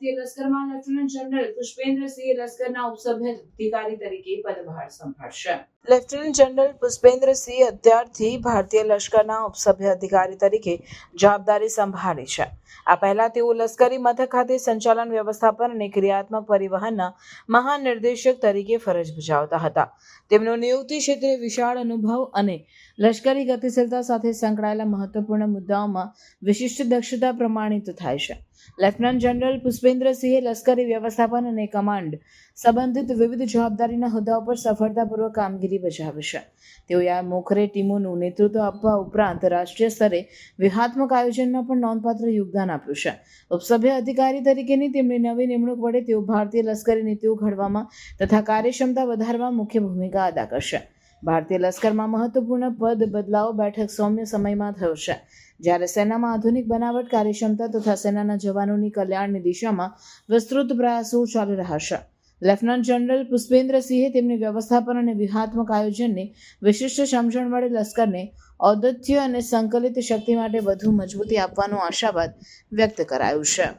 ભારતીય લશ્કરમાં lieutenant general Pushpendrasinh લશ્કરના ઉપસભ્ય અધિકારી તરીકે પદભાર સંભાળશે। લેફ્ટનન્ટ જનરલ પુષ્પેન્દ્રસિંહ અત્યારથી ભારતીય લશ્કરના ઉપસભ્ય અધિકારી તરીકે જવાબદારી સંભાળી છે। આ પહેલા તેઓ લશ્કરી મથક ખાતે સંચાલન વ્યવસ્થાપન અને ક્રિયાત્મક પરિવહનના મહાનિર્દેશક તરીકે ફરજ બજાવતા હતા। તેમનો નિયુક્તિ ક્ષેત્રે વિશાળ અનુભવ અને લશ્કરી ગતિશીલતા સાથે સંકળાયેલા મહત્વપૂર્ણ મુદ્દાઓમાં વિશિષ્ટ દક્ષતા પ્રમાણિત થાય છે। લેફ્ટનન્ટ જનરલ પુષ્પેન્દ્રસિંહે લશ્કરી વ્યવસ્થાપન અને કમાન્ડ સંબંધિત વિવિધ જવાબદારીના હોદ્દાઓ પર સફળતાપૂર્વક કામગીરી બજાવી છે। તેઓએ આ મોખરે ટીમોનું નેતૃત્વ આપવા ઉપરાંત રાષ્ટ્રીય સ્તરે વ્યૂહાત્મક આયોજનમાં પણ નોંધપાત્ર યોગદાન આપ્યું છે। ઉપસભ્ય અધિકારી તરીકેની તેમની નવી નિમણૂક વડે તેઓ ભારતીય લશ્કરી નીતિઓ ઘડવામાં તથા કાર્યક્ષમતા વધારવામાં મુખ્ય ભૂમિકા અદા કરશે। ભારતીય લશ્કરમાં મહત્વપૂર્ણ પદ બદલાવ બેઠક સૌમ્ય સમયમાં થયો છે, જ્યારે સેનામાં આધુનિક બનાવટ, કાર્યક્ષમતા તથા સેનાના જવાનોની કલ્યાણની દિશામાં વિસ્તૃત પ્રયાસો ચાલી રહ્યા છે। લેફ્ટનન્ટ જનરલ પુષ્પેન્દ્રસિંહે તેમની વ્યવસ્થાપન અને વ્યૂહાત્મક આયોજનની વિશિષ્ટ સમજણ વડે લશ્કરને ઔદ્ધત્ય અને સંકલિત શક્તિ માટે વધુ મજબૂતી આપવાનો આશાવાદ વ્યક્ત કરાયો છે।